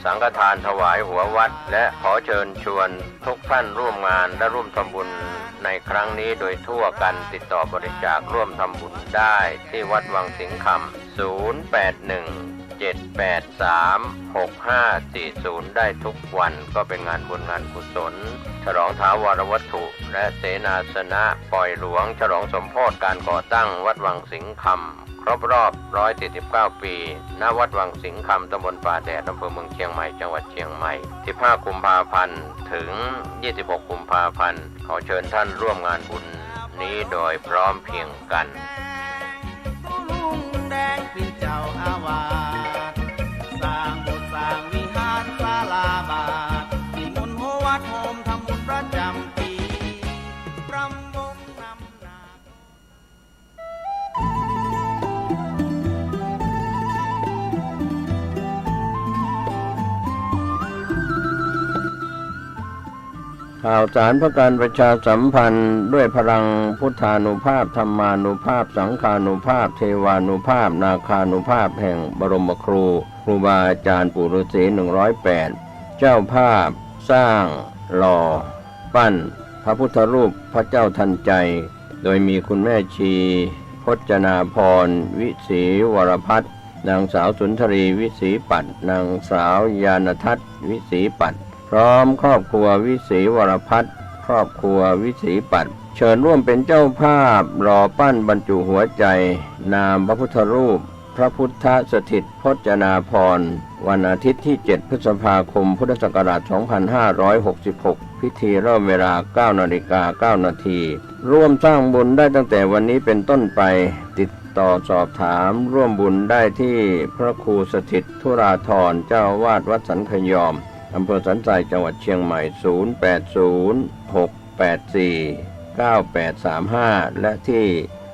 สังฆทานถวายหัววัดและขอเชิญชวนทุกท่านร่วมงานและร่วมทำบุญในครั้งนี้โดยทั่วกันติดต่อบริจาคร่วมทำบุญได้ที่วัดวังสิงห์คำ0817836540ได้ทุกวันก็เป็นงานบุญงานกุศลฉลองถาวรวัตถุและเสนาสนะปล่อยหลวงฉลองสมโภชการก่อตั้งวัดวังสิงห์คำครบรอบ149ปีณวัดวังสิงห์คำตำบลป่าแดดอำเภอเมืองเชียงใหม่จังหวัดเชียงใหม่15กุมภาพันธ์ถึง26กุมภาพันธ์ขอเชิญท่านร่วมงานบุญนี้โดยพร้อมเพรียงกันลุงแดงเป็นเจ้าอาวาสสร้างโบสถ์สร้างวิหารศาลาบาทที่มนต์โฮวัดโฮมทำบุญประจำปีปรำวงนำนาข่าวสารเพื่อการประชาสัมพันธ์ด้วยพลังพุทธานุภาพธรรมานุภาพสังฆานุภาพเทวานุภาพนาคานุภาพแห่งบรมครูบาอาจารย์ปู่ฤาษี108เจ้าภาพสร้างหล่อปั้นพระพุทธรูปพระเจ้าทันใจโดยมีคุณแม่ชีพจนาพรวิศรีวรพัฒน์นางสาวสุนทรีวิศรีปัตย์นางสาวยานทัศน์วิศรีปัตย์พร้อมครอบครัววิศรีวรพัฒน์ครอบครัววิศรีปัตย์เชิญร่วมเป็นเจ้าภาพหล่อปั้นบรรจุหัวใจนามพระพุทธรูปพระพุทธสถิตพจนาภรณ์วันอาทิตย์ที่7พฤษภาคมพุทธศักราช2566พิธีเริ่มเวลา 9:09 น.ร่วมสร้างบุญได้ตั้งแต่วันนี้เป็นต้นไปติดต่อสอบถามร่วมบุญได้ที่พระครูสถิตธุราธรเจ้าวาดวัดสันขยอมอำเภอสันทรายจังหวัดเชียงใหม่0806849835และที่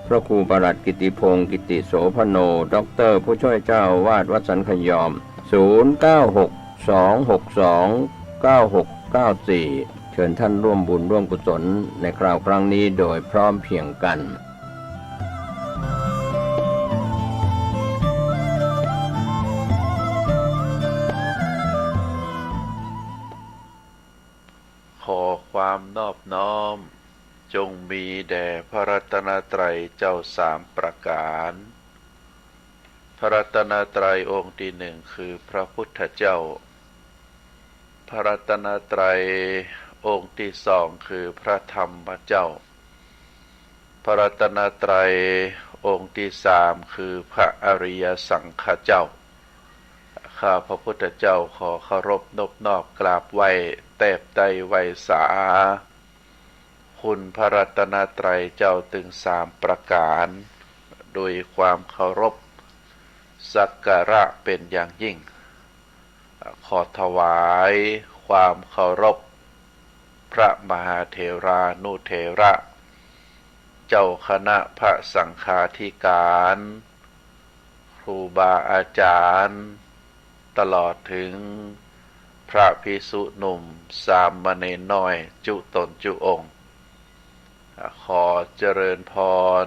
พระครูประหลัดกิติพงศ์กิติโสพโนด็อกเตอร์ผู้ช่วยเจ้าวาดวัดสันขยอม0962629694เชิญท่านร่วมบุญร่วมกุศลในคราวครั้งนี้โดยพร้อมเพรียงกันขอความนอบน้อมจงมีแด่พระรัตนตรัยเจ้าสามประการพระรัตนตรัยองค์ที่หนึ่งคือพระพุทธเจ้าพระรัตนตรัยองค์ที่สองคือพระธรรมเจ้าพระรัตนตรัยองค์ที่สามคือพระอริยสังฆเจ้าข้าพระพุทธเจ้าขอเคารพนบนอบกราบไหว้แทบใต้ไหว้สาคุณพระรัตนตรัยเจ้าถึงสามประการโดยความเคารพสักการะเป็นอย่างยิ่งขอถวายความเคารพพระมหาเถรานุเถระเจ้าคณะพระสังฆาธิการครูบาอาจารย์ตลอดถึงพระภิกษุหนุ่มสามเณรน้อยจุตนจุองค์ขอเจริญพร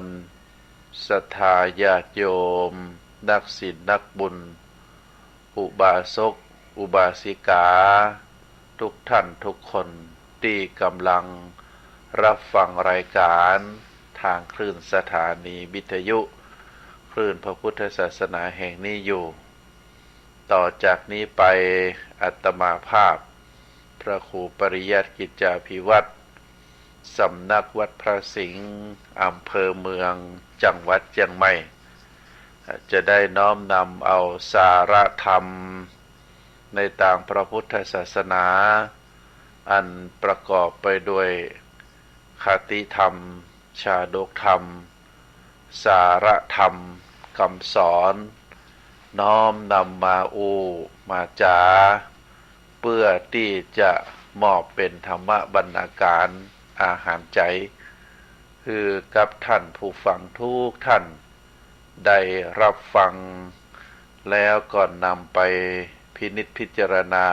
ศรัทธาญาติโยมนักศีลนักบุญอุบาสกอุบาสิกาทุกท่านทุกคนที่กำลังรับฟังรายการทางคลื่นสถานีวิทยุคลื่นพระพุทธศาสนาแห่งนี้อยู่ต่อจากนี้ไปอาตมาภาพพระครูปริยัติกิจจาภิวัตรสำนักวัดพระสิงห์อำเภอเมืองจังหวัดเชียงใหม่จะได้น้อมนำเอาสาระธรรมในทางพระพุทธศาสนาอันประกอบไปด้วยคติธรรมชาดกธรรมสาระธรรมคำสอนน้อมนำมามาจาเพื่อที่จะมอบเป็นธรรมบรรณาการอาหารใจคือกับท่านผู้ฟังทุกท่านได้รับฟังแล้วก่อนนำไปพินิจพิจารณา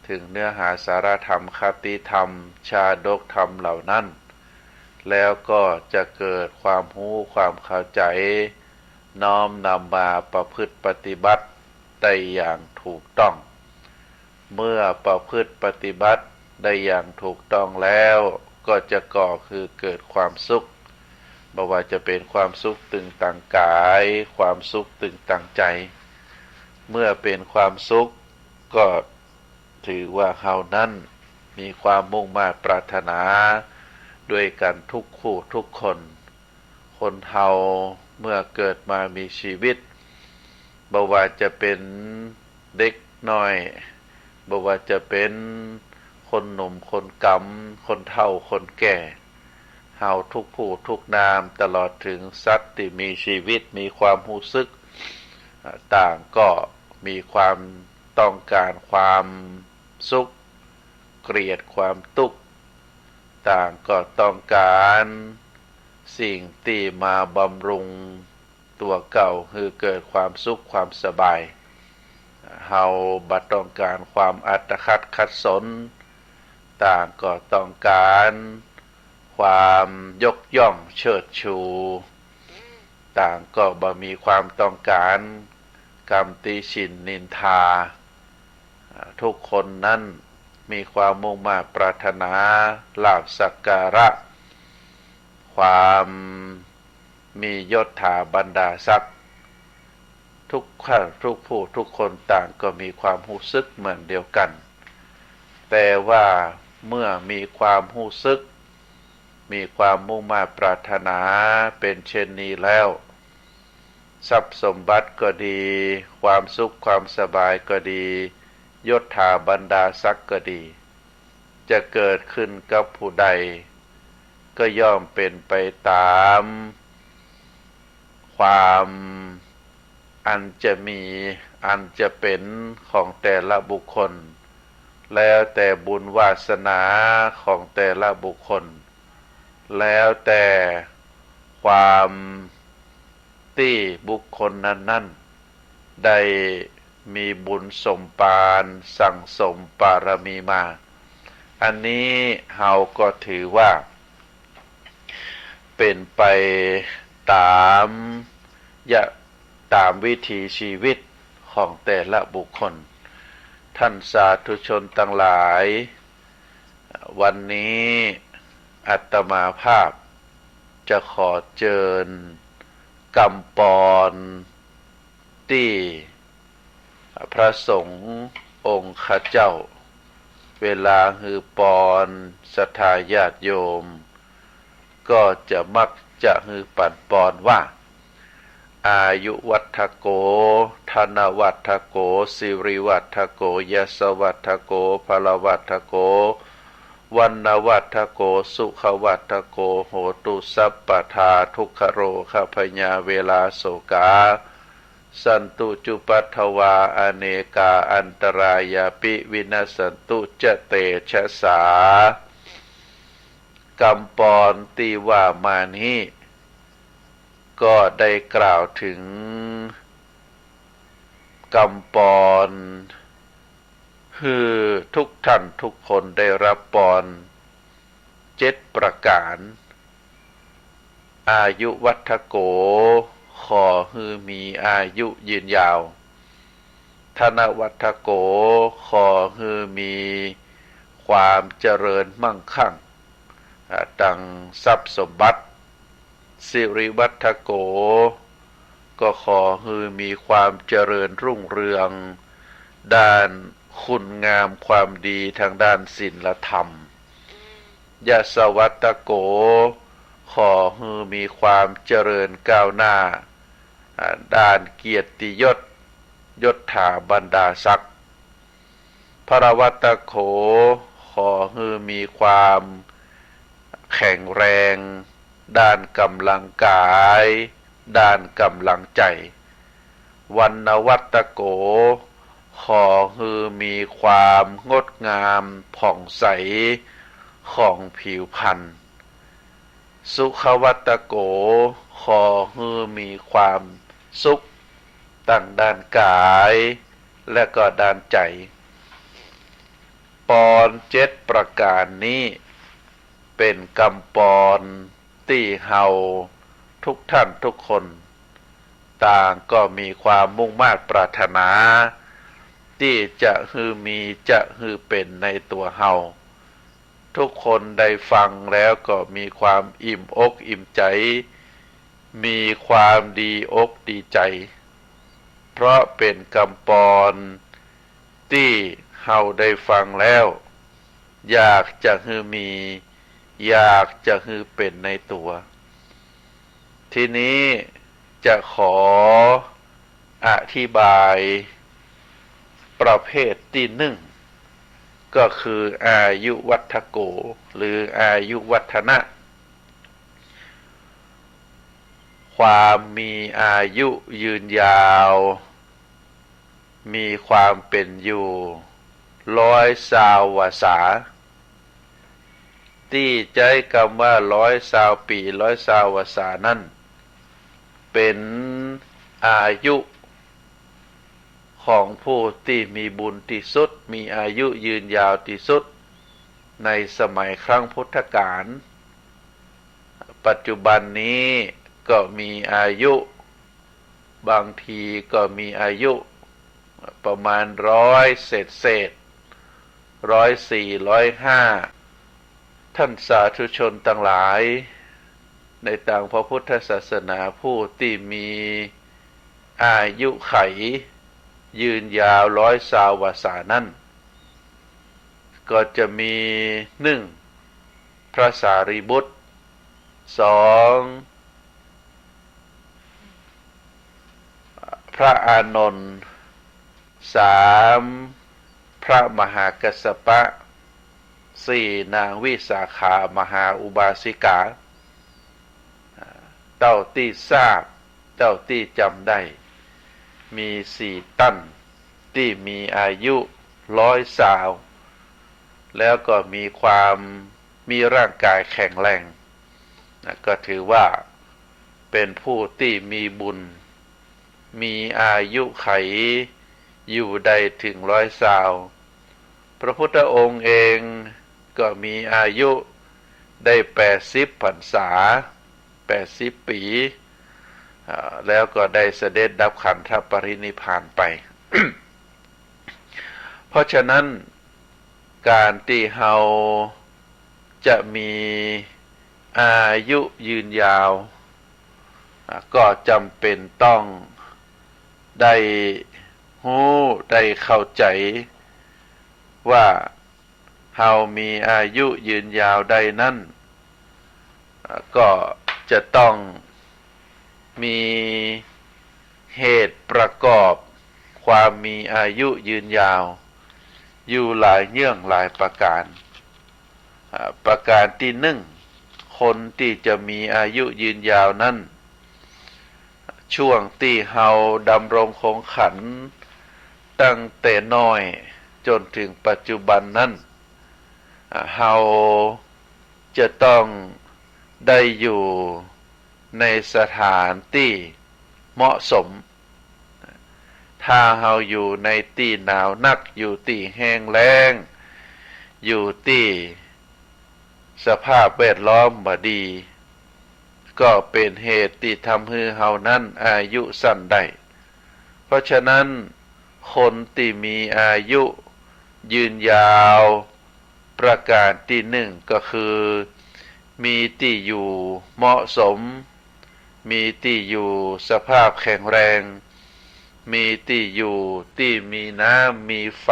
ถึงเนื้อหาสาระธรรมคติธรรมชาดกธรรมเหล่านั้นแล้วก็จะเกิดความรู้ความเข้าใจน้อมนำมาประพฤติปฏิบัติได้อย่างถูกต้อง เมื่อประพฤติปฏิบัติได้อย่างถูกต้องแล้วก็จะก่อคือเกิดความสุขไม่ว่าจะเป็นความสุขตึงต่างกายความสุขตึงต่างใจเมื่อเป็นความสุขก็ถือว่าเฮานั้นมีความมุ่งมา่ปรารถนาด้วยกันทุกคู่ทุกคนคนเฮาเมื่อเกิดมามีชีวิตบ่ว่าจะเป็นเด็กน้อยบ่ว่าจะเป็นคนหนุ่มคนกำคนเฒ่าคนแก่เฮาทุกผู้ทุกนามตลอดถึงสัตว์ที่มีชีวิตมีความรู้สึกต่างก็มีความต้องการความสุขเกลียดความทุกข์ต่างก็ต้องการสิ่งที่มาบำรุงตัวเก่าคือเกิดความสุขความสบายเฮาบ่ต้องการความอัตคัดขัดสนต่างก็ต้องการความยกย่องเชิดชูต่างก็บ่มีความต้องการกรรมติฉินนินทาทุกคนนั้นมีความมุ่งมา่ปรารถนาลาภสักการะความมียศถาบรรดาศักดิ์ทุกข้าทุกผู้ทุกคนต่างก็มีความรู้สึกเหมือนเดียวกันแต่ว่าเมื่อมีความรู้สึกมีความมุ่งมา่ปรารถนาเป็นเช่นนี้แล้วทรัพย์สมบัติก็ดีความสุขความสบายก็ดียศถาบรรดาศักดิ์ก็ดีจะเกิดขึ้นกับผู้ใดก็ย่อมเป็นไปตามความอันจะมีอันจะเป็นของแต่ละบุคคลแล้วแต่บุญวาสนาของแต่ละบุคคลแล้วแต่ความที่บุคคลนั้นๆได้มีบุญสมปานสั่งสมปารมีมาอันนี้เฮาก็ถือว่าเป็นไปตามวิถีชีวิตของแต่ละบุคคลท่านสาธุชนทั้งหลายวันนี้อาตมาภาพจะขอเชิญกำปอนที่พระสงฆ์องค์ข้าเจ้าเวลาฮือปอนศรัทธาญาติโยมก็จะมักจะฮือปั่นปอนว่าอายุวัฏโกธนวัฏโกสิริวัฏโกยสวัฏโกพลวัฏโกวันนวัฏโกสุขวัฏโกโหตุสัพปทาทุกขโรคพญาเวลาโสกาสันตุจุปัฏฐวาอเนกาอันตรายาปิวินาสันตุจเตชะสากำปอนตีว่ามานี้ก็ได้กล่าวถึงกำปอนคือทุกท่านทุกคนได้รับปอน7ประการอายุวัฏโกขอฮือมีอายุยืนยาวธนวัฏโกขอฮือมีความเจริญมั่งคั่งดังทรัพย์สมบัติสิริวัฏโกก็ขอฮือมีความเจริญรุ่งเรืองด้านคุณงามความดีทางด้านศีลธรรมยสวัตโกขอฮือมีความเจริญก้าวหน้าด้านเกียรติยศยศถาบรรดาศักดิ์พระวัตโขขอฮือมีความแข็งแรงด้านกำลังกายด้านกำลังใจวันนวัตโกขอฮือมีความงดงามผ่องใสของผิวพรรณสุขวัตโกขอฮือมีความสุขตั้งด้านกายและก็ด้านใจปอน7ประการนี้เป็นกำปอนที่เฮาทุกท่านทุกคนต่างก็มีความมุ่งมา่ปรารถนา ที่จะฮือมีจะฮือเป็นในตัวเฮาทุกคนได้ฟังแล้วก็มีความอิ่มอกอิ่มใจมีความดีอกดีใจเพราะเป็นกำปอนที่เฮาได้ฟังแล้วอยากจะฮือมีอยากจะฮือเป็นในตัวทีนี้จะขออธิบายประเภทที่หนึ่งก็คืออายุวัฏโกหรืออายุวัฒนะความมีอายุยืนยาวมีความเป็นอยู่120 วสาที่ใจคำว่า120 ปี120 วสานั่นเป็นอายุของผู้ที่มีบุญที่สุดมีอายุยืนยาวที่สุดในสมัยครั้งพุทธกาลปัจจุบันนี้ก็มีอายุบางทีก็มีอายุประมาณ100เศษ104 105ท่านสาธุชนทั้งหลายในต่างพระพุทธศาสนาผู้ที่มีอายุไขยืนยาว120 วสานั้นก็จะมี1พระสารีบุตร2พระอานนท์3พระมหากัสสปะ4นางวิสาขามหาอุบาสิกาเต้าที่ทราบเต้าที่จำได้มี4ท่านที่มีอายุ120แล้วก็มีร่างกายแข็งแรงก็ถือว่าเป็นผู้ที่มีบุญมีอายุไขอยู่ได้ถึง120พระพุทธองค์เองก็มีอายุได้80 พรรษา80 ปีแล้วก็ได้เสด็จดับขันธปรินิพพานไป เพราะฉะนั้นการที่เฮาจะมีอายุยืนยาวก็จำเป็นต้องได้รู้ได้เข้าใจว่าเฮามีอายุยืนยาวได้นั้นก็จะต้องมีเหตุประกอบความมีอายุยืนยาวอยู่หลายเรื่องหลายประการประการที่1คนที่จะมีอายุยืนยาวนั้นช่วงที่เฮาดำรงคงขันตั้งแต่น้อยจนถึงปัจจุบันนั้นเฮาจะต้องได้อยู่ในสถานที่เหมาะสมถ้าเฮาอยู่ในที่หนาวนักอยู่ที่แห้งแล้งอยู่ที่สภาพแวดล้อมบ่ดีก็เป็นเหตุที่ทำให้เฮานั้นอายุสั้นได้เพราะฉะนั้นคนที่มีอายุยืนยาวประการที่1ก็คือมีที่อยู่เหมาะสมมีที่อยู่สภาพแข็งแรงมีที่อยู่ที่มีน้ำมีไฟ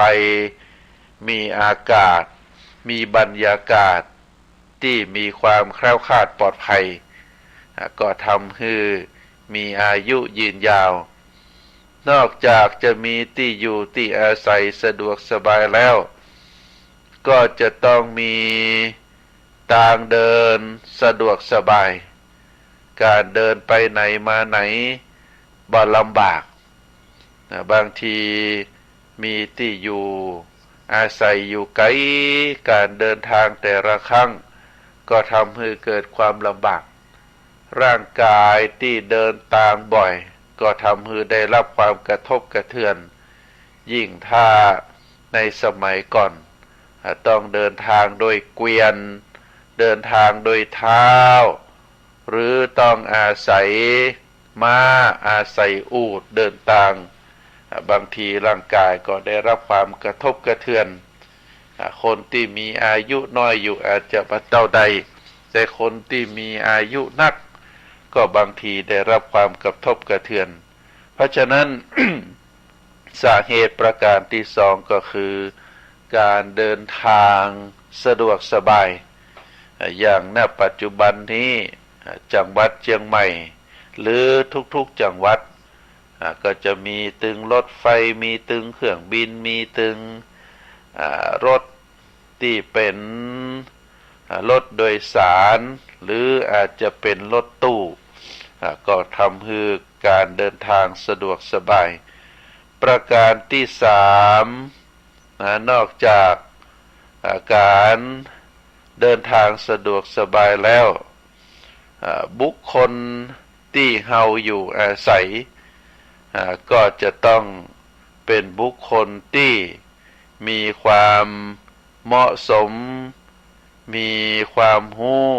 มีอากาศมีบรรยากาศที่มีความแคล้วคลาดปลอดภัยก็ทำให้มีอายุยืนยาวนอกจากจะมีที่อยู่ที่อาศัยสะดวกสบายแล้วก็จะต้องมีทางเดินสะดวกสบายการเดินไปไหนมาไหนบ่ลำบากบางทีมีที่อยู่อาศัยอยู่ไกลการเดินทางแต่ละครั้งก็ทำให้เกิดความลำบากร่างกายที่เดินทางบ่อยก็ทำให้ได้รับความกระทบกระเทือนยิ่งถ้าในสมัยก่อนต้องเดินทางโดยเกวียนเดินทางโดยเท้าหรือต้องอาศัยม้าอาศัยอูฐเดินทาง บางทีร่างกายก็ได้รับความกระทบกระเทือนคนที่มีอายุน้อยอยู่อาจจะบรรเทาใดแต่คนที่มีอายุนักก็บางทีได้รับความกระทบกระเทือนเพราะฉะนั้น สาเหตุประการที่สองก็คือการเดินทางสะดวกสบายอย่างณปัจจุบันนี้จังหวัดเชียงใหม่หรือทุกๆจังหวัดก็จะมีตึงรถไฟมีตึงเครื่องบินมีตึงรถที่เป็นรถโดยสารหรืออาจจะเป็นรถตู้ก็ทำให้การเดินทางสะดวกสบายประการที่สามนอกจากการเดินทางสะดวกสบายแล้วบุคคลที่เฮาอยู่อาศัยก็จะต้องเป็นบุคคลที่มีความเหมาะสมมีความรู้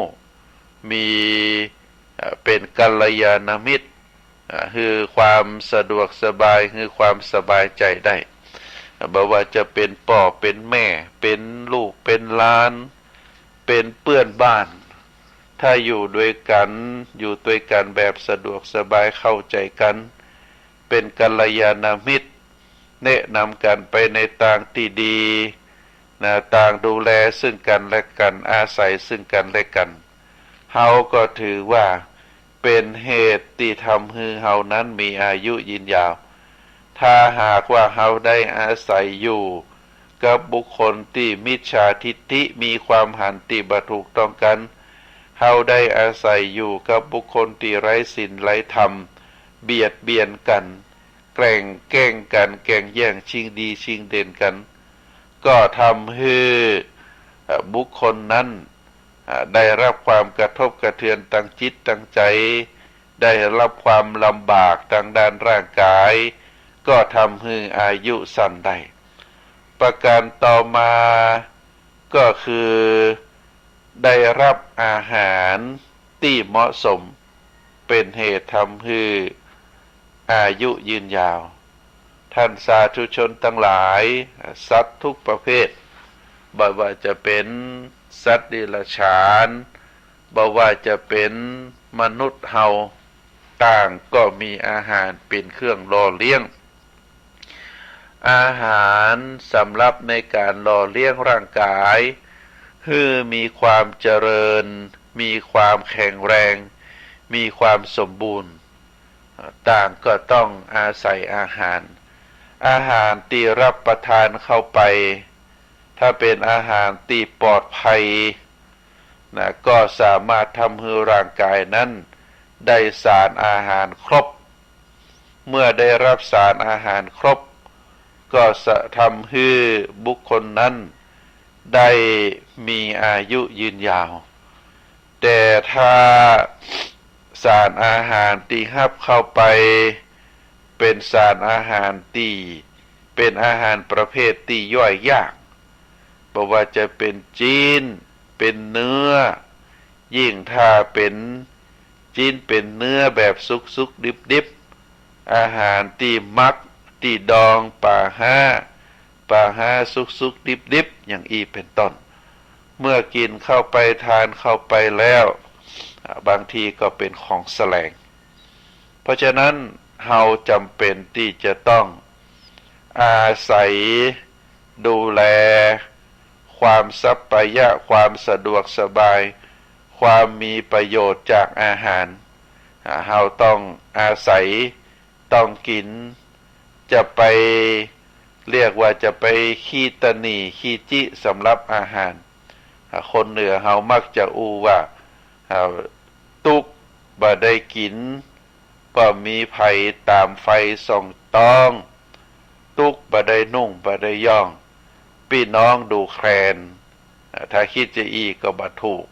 มีเป็นกัลยาณมิตรคือความสะดวกสบายคือความสบายใจได้บ่ว่าจะเป็นพ่อเป็นแม่เป็นลูกเป็นหลานเป็นเพื่อนบ้านถ้าอยู่ด้วยกันแบบสะดวกสบายเข้าใจกันเป็นกัลยาณมิตรแนะนำกันไปในทางที่ดีต่างดูแลซึ่งกันและกันอาศัยซึ่งกันและกันเฮาก็ถือว่าเป็นเหตุที่ทำให้เฮานั้นมีอายุยืนยาวถ้าหากว่าเฮาได้อาศัยอยู่กับบุคคลที่มิจฉาทิฏฐิมีความหันติบ่ถูกต้องกันเฮาได้อาศัยอยู่กับบุคคลที่ไร้ศีลไร้ธรรมเบียดเบียนกันแกล้งแกล้งกันแข่งแย่งชิงดีชิงเด่นกันก็ทำให้บุคคลนั้นได้รับความกระทบกระเทือนทางจิตทางใจได้รับความลำบากทางด้านร่างกายก็ทำให้อายุสั้นได้ประการต่อมาก็คือได้รับอาหารที่เหมาะสมเป็นเหตุทำให้อายุยืนยาวท่านสาธุชนทั้งหลายสัตว์ทุกประเภทบ่ว่าจะเป็นสัตว์เดรัจฉานบ่ว่าจะเป็นมนุษย์เฮาต่างก็มีอาหารเป็นเครื่องหล่อเลี้ยงอาหารสำหรับในการหล่อเลี้ยงร่างกายให้มีความเจริญมีความแข็งแรงมีความสมบูรณ์ต่างก็ต้องอาศัยอาหารที่รับประทานเข้าไปถ้าเป็นอาหารที่ปลอดภัยก็สามารถทำให้ร่างกายนั้นได้สารอาหารครบเมื่อได้รับสารอาหารครบก็จะทำให้บุคคลนั้นได้มีอายุยืนยาวแต่ถ้าสารอาหารที่รับเข้าไปเป็นสารอาหารที่เป็นอาหารประเภทที่ย่อยยากบ่ว่าจะเป็นจีนเป็นเนื้อยิ่งถ้าเป็นจีนเป็นเนื้อแบบสุกๆดิบๆอาหารที่มักที่ดองปลาห้าสุกๆดิบๆอย่างเป็นต้นเมื่อกินเข้าไปทานเข้าไปแล้วบางทีก็เป็นของแสลงเพราะฉะนั้นเฮาจำเป็นที่จะต้องอาศัยดูแลความสัพพยะความสะดวกสบายความมีประโยชน์จากอาหารเฮาต้องอาศัยต้องกินจะไปเรียกว่าจะไปขี้ตะหนี่ขี้จิสำหรับอาหารคนเหนือเฮามักจะอู้ว่าตุกบ่ได้กินก็มีไผตามไฟส่องต้องตุกบ่ได้นุ่งบ่ได้ย่องพี่น้องดูแคลนถ้าคิดจะอีกก็บ่ถูก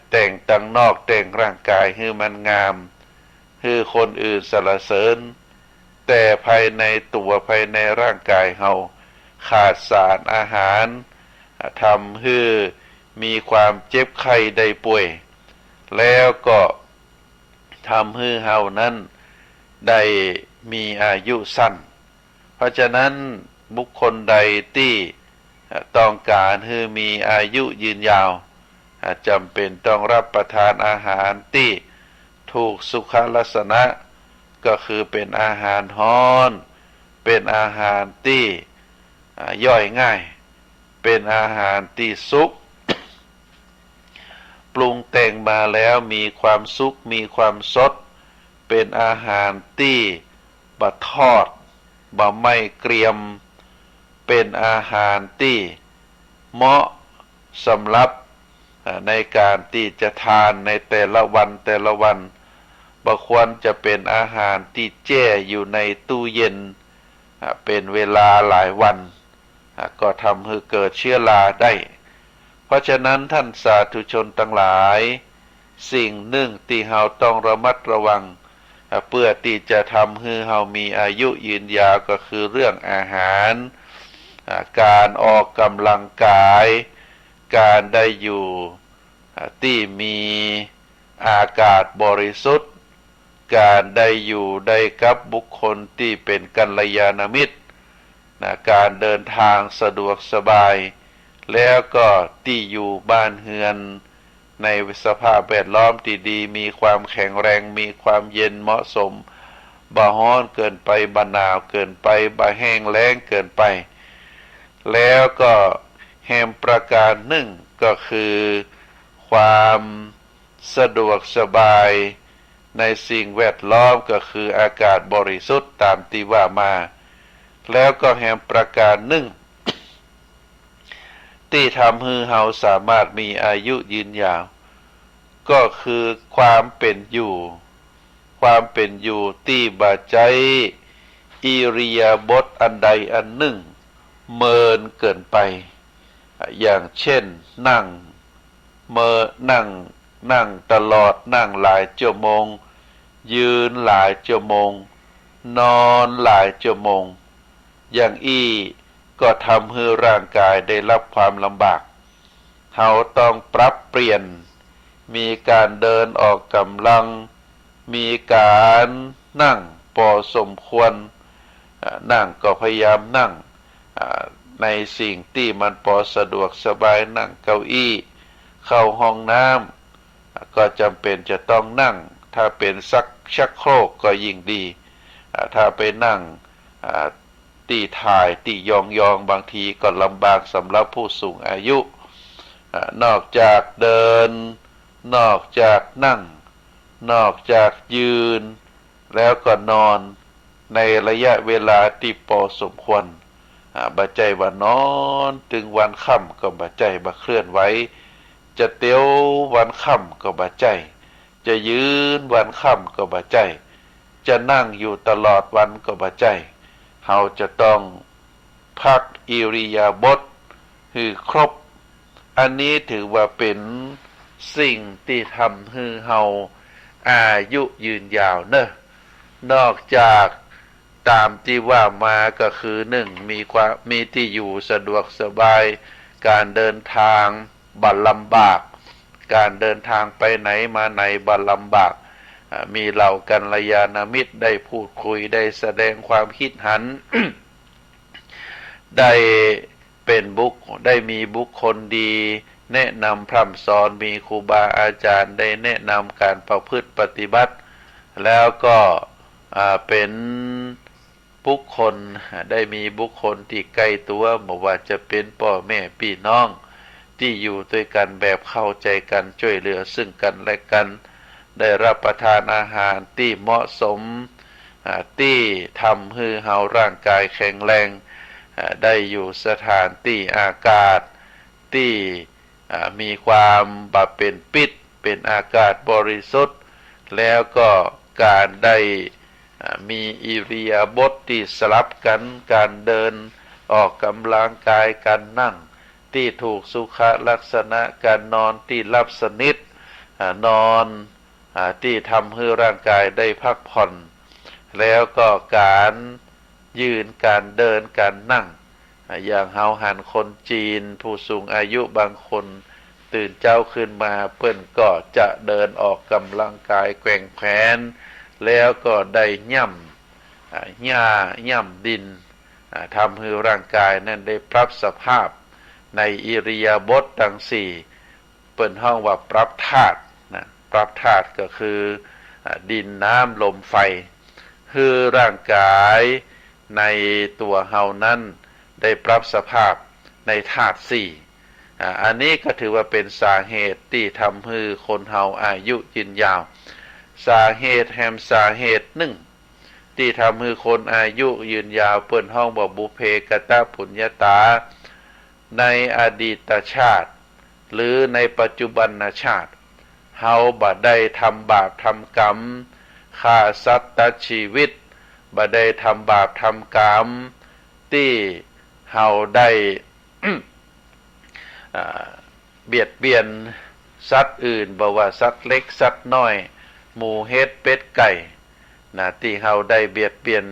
แต่งตั้งนอกแต่งร่างกายให้มันงามให้คนอื่นสรรเสริญแต่ภายในตัวภายในร่างกายเฮาขาดสารอาหารทำให้มีความเจ็บไข้ได้ป่วยแล้วก็ทำให้เฮานั้นได้มีอายุสั้น เพราะฉะนั้นบุคคลใดที่ต้องการให้มีอายุยืนยาวจำเป็นต้องรับประทานอาหารที่ถูกสุขลักษณะก็คือเป็นอาหารฮ้อนเป็นอาหารที่ย่อยง่ายเป็นอาหารที่สุกปรุงแต่งมาแล้วมีความสุขมีความสดเป็นอาหารที่บะทอดบะไม่เกรียมเป็นอาหารที่เหมาะสำหรับในการที่จะทานในแต่ละวันบ่ควรจะเป็นอาหารที่แช่อยู่ในตู้เย็นเป็นเวลาหลายวันก็ทำให้เกิดเชื้อราได้เพราะฉะนั้นท่านสาธุชนทั้งหลายสิ่งหนึ่งที่เราต้องระมัดระวังเพื่อที่จะทำให้เรามีอายุยืนยาวก็คือเรื่องอาหารการออกกำลังกายการได้อยู่ที่มีอากาศบริสุทธิ์การได้อยู่ได้กับบุคคลที่เป็นกัลยาณมิตรการเดินทางสะดวกสบายแล้วก็ที่อยู่บ้านเฮือนในสภาพแวดล้อมที่ดีมีความแข็งแรงมีความเย็นเหมาะสมบ่ร้อนเกินไปบ่หนาวเกินไปบ่แห้งแล้งเกินไปแล้วก็แห่งประการหนึ่งก็คือความสะดวกสบายในสิ่งแวดล้อมก็คืออากาศบริสุทธิ์ตามที่ว่ามาแล้วก็แห่งประการหนึ่งที่ทำให้เราสามารถมีอายุยืนยาวก็คือความเป็นอยู่ที่บ่ใจอิริยาบถอันใดอันหนึ่งเมินเกินไปอย่างเช่นนั่งตลอดนั่งหลายชั่วโมงยืนหลายชั่วโมงนอนหลายชั่วโมงอย่างก็ทำให้ร่างกายได้รับความลำบากเราต้องปรับเปลี่ยนมีการเดินออกกำลังมีการนั่งพอสมควรนั่งก็พยายามนั่งในสิ่งที่มันพอสะดวกสบายนั่งเก้าอี้เข้าห้องน้ำก็จำเป็นจะต้องนั่งถ้าเป็นชักโครกก็ยิ่งดีถ้าไปนั่งตีถ่ายตียองบางทีก็ลำบากสำหรับผู้สูงอายุนอกจากเดินนอกจากนั่งนอกจากยืนแล้วก็นอนในระยะเวลาที่พอสมควรบ่ใจว่านอนถึงวันค่ำก็บ่ใจบ่เคลื่อนไหวจะเตี้ยววันค่ำก็บ่ใจจะยืนวันค่ำก็บ่ใจจะนั่งอยู่ตลอดวันก็บ่ใจเราจะต้องพักอิริยาบถคือครบอันนี้ถือว่าเป็นสิ่งที่ทำให้เราอายุยืนยาวเนอะนอกจากตามที่ว่ามาก็คือมีที่อยู่สะดวกสบายการเดินทางบ่ลำบากการเดินทางไปไหนมาไหนบ่ลำบากมีเหล่ากัลยาณมิตรได้พูดคุยได้แสดงความคิดเห็น ได้มีบุคคลดีแนะนำพร่ำสอนมีครูบาอาจารย์ได้แนะนำการประพฤติปฏิบัติแล้วก็เป็นบุคคลได้มีบุคคลที่ใกล้ตัวไม่ว่าจะเป็นพ่อแม่พี่น้องที่อยู่ด้วยกันแบบเข้าใจกันช่วยเหลือซึ่งกันและกันได้รับประทานอาหารที่เหมาะสมที่ทำให้เราร่างกายแข็งแรงได้อยู่สถานที่อากาศที่มีความเป็นปิดเป็นอากาศบริสุทธิ์แล้วก็การได้มีอิริยาบถที่สลับกันการเดินออกกำลังกายการนั่งที่ถูกสุขลักษณะการนอนที่หลับสนิทนอนที่ทำให้ร่างกายได้พักผ่อนแล้วก็การยืนการเดินการนั่งอย่างเฮาหันคนจีนผู้สูงอายุบางคนตื่นเช้าขึ้นมาเพิ่นก็จะเดินออกกำลังกายแกว่งแขนแล้วก็ได้ย่ำดิน ทำให้ร่างกายนั้นได้ปรับสภาพในอิริยาบถดังสี่เปิดห้องว่าปรับธาตุนะปรับธาตุก็คือดินน้ำลมไฟคือร่างกายในตัวเฮานั้นได้ปรับสภาพในธาตุสี่อันนี้ก็ถือว่าเป็นสาเหตุที่ทำให้คนเฮาอายุยืนยาวสาเหตุแห่งสาเหตุหนึ่งที่ทำให้คนอายุยืนยาวเปิดห้องบอกบุเพกตปุญญาตาในอดีตชาติหรือในปัจจุบันชาติเฮาบ่ได้ทำบาปทำกรรมฆ่าสัตว์ตัดชีวิตบ่ได้ทำบาปทำกรรมที่เฮาได้ เบียดเบียนสัตว์อื่นบ่ว่าสัตว์เล็กสัตว์น้อยหมูเห็ดเป็ดไก่นะที่เฮาได้เบียดเบียน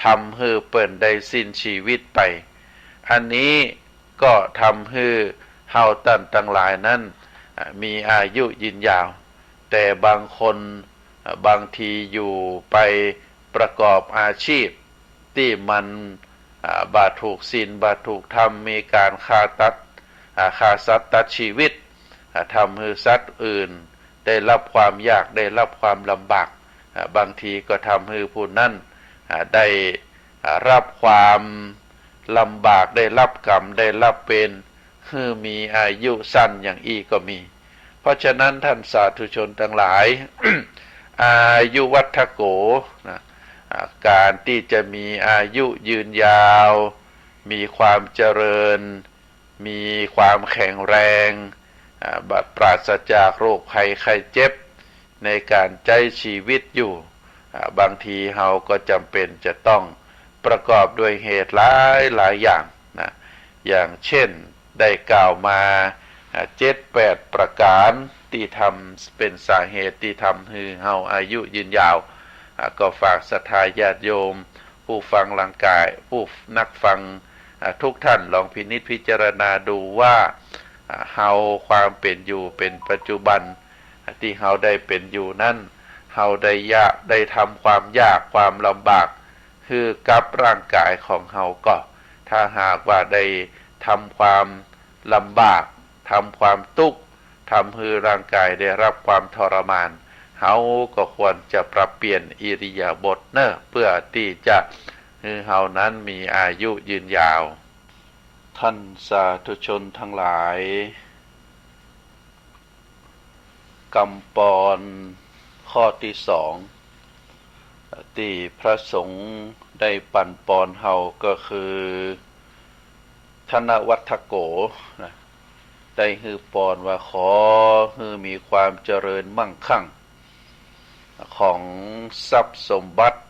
ทำให้เปิ้นได้สิ้นชีวิตไปอันนี้ก็ทำให้เฮาท่านทั้งหลายนั้นมีอายุยืนยาวแต่บางคนบางทีอยู่ไปประกอบอาชีพที่มันบาถูกศีลบาถูกธรรมมีการฆ่าสัตว์ตัดชีวิตทำให้สัตว์อื่นได้รับความยากได้รับความลำบากบางทีก็ทำให้ผู้นั้นได้รับความลำบากได้รับกรรมได้รับเป็นคือมีอายุสั้นอย่างอีก็มีเพราะฉะนั้นท่านสาธุชนทั้งหลาย อายุวัฏโกนะการที่จะมีอายุยืนยาวมีความเจริญมีความแข็งแรงปราศจากโรคภัยไข้เจ็บในการใช้ชีวิตอยู่บางทีเฮาก็จำเป็นจะต้องประกอบด้วยเหตุหลายอย่างนะอย่างเช่นได้กล่าวมา7-8 ประการที่ทำเป็นสาเหตุที่ทำให้เฮาอายุยืนยาวก็ฝากศรัทธาญาติโยมผู้ฟังร่างกายผู้นักฟังทุกท่านลองพินิจพิจารณาดูว่าเฮาความเป็นอยู่เป็นปัจจุบันที่เฮาได้เป็นอยู่นั้นเฮาได้ทำความยากความลำบากคือกับร่างกายของเฮาก็ถ้าหากว่าได้ทำความลำบากทำความทุกข์ทำให้ร่างกายได้รับความทรมานเฮาก็ควรจะปรับเปลี่ยนอิริยาบถเพื่อที่จะให้เฮานั้นมีอายุยืนยาวท่านสาธุชนทั้งหลายกำปอนข้อที่สองที่พระสงฆ์ได้ปั่นปอนเฮาก็คือธนวัฏโกนะได้ฮือปอนว่าขอฮือมีความเจริญมั่งคั่งของทรัพย์สมบัติ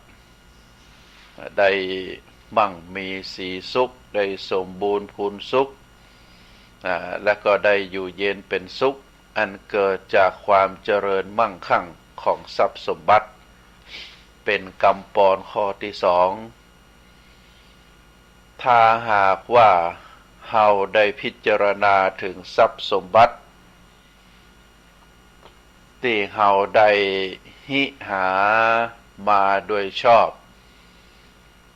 ได้มั่งมีสีสุขได้สมบูรณ์พูนสุขและก็ได้อยู่เย็นเป็นสุขอันเกิดจากความเจริญมั่งคั่งของทรัพย์สมบัติเป็นกำปอนข้อที่สองถ้าหากว่าเฮาได้พิจารณาถึงทรัพย์สมบัติที่เฮาได้หิหามาโดยชอบ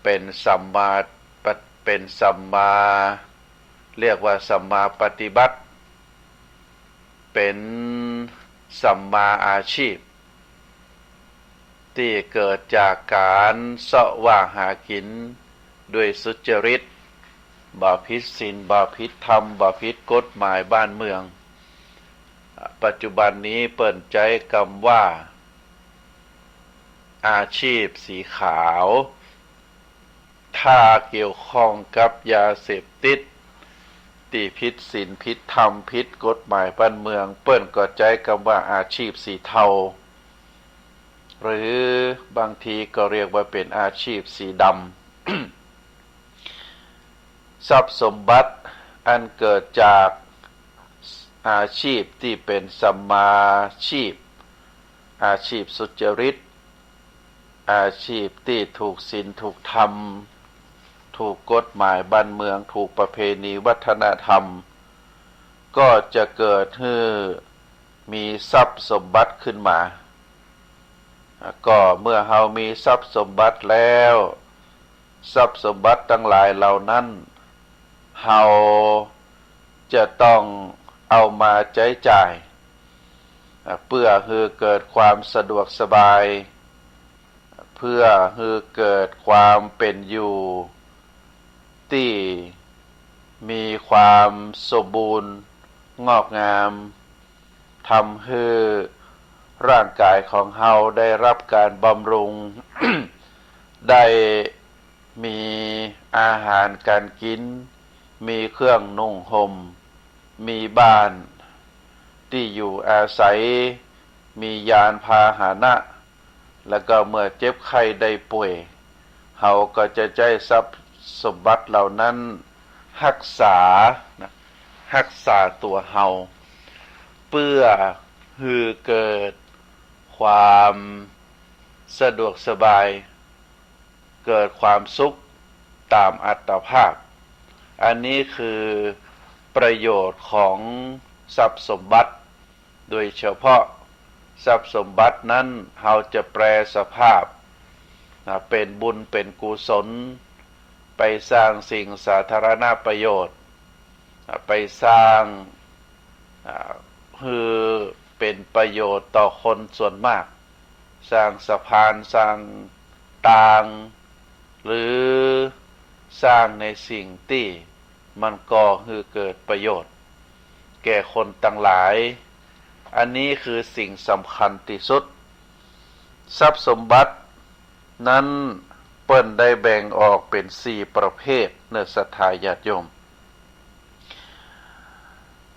เป็นสัมมาเรียกว่าสัมมาปฏิบัติเป็นสัมมาอาชีพที่เกิดจากการเสาะว่าหากินด้วยสุจริตบ่ผิดศีลบ่ผิดธรรมบ่ผิดกฎหมายบ้านเมืองปัจจุบันนี้เปิ่นใจคำว่าอาชีพสีขาวถ้าเกี่ยวข้องกับยาเสพติดที่ผิดศีลผิดธรรมผิดกฎหมายบ้านเมืองเปิ้นก็ใจคำว่าอาชีพสีเทาหรือบางทีก็เรียกว่าเป็นอาชีพสีดำ ทรัพย์สมบัติอันเกิดจากอาชีพที่เป็นสัมมาชีพอาชีพสุจริตอาชีพที่ถูกศีลถูกธรรมถูกกฎหมายบ้านเมืองถูกประเพณีวัฒนธรรมก็จะเกิดให้มีทรัพย์สมบัติขึ้นมาก็เมื่อเฮามีทรัพย์สมบัติแล้ว ทรัพย์สมบัติทั้งหลายเหล่านั้นเฮาจะต้องเอามาใช้จ่ายเพื่อให้เกิดความสะดวกสบายเพื่อให้เกิดความเป็นอยู่ที่มีความสมบูรณ์งอกงามทำให้ร่างกายของเฮาได้รับการบำรุง ได้มีอาหารการกินมีเครื่องนุ่งห่มมีบ้านที่อยู่อาศัยมียานพาหนะแล้วก็เมื่อเจ็บไข้ได้ป่วยเฮาก็จะใช้ทรัพย์สมบัติเหล่านั้นรักษารักษาตัวเฮาเพื่อให้เกิดความสะดวกสบายเกิดความสุขตามอัตภาพอันนี้คือประโยชน์ของทรัพย์สมบัติโดยเฉพาะทรัพย์สมบัตินั้นเราจะแปลสภาพเป็นบุญเป็นกุศลไปสร้างสิ่งสาธารณประโยชน์ไปสร้างคือเป็นประโยชน์ต่อคนส่วนมากสร้างสะพานสร้างทางหรือสร้างในสิ่งที่มันก่อให้เกิดประโยชน์แก่คนต่างหลายอันนี้คือสิ่งสำคัญที่สุดทรัพย์สมบัตินั้นเปิ้นได้แบ่งออกเป็น4ประเภทเนื้อศรัทธาญาติโยม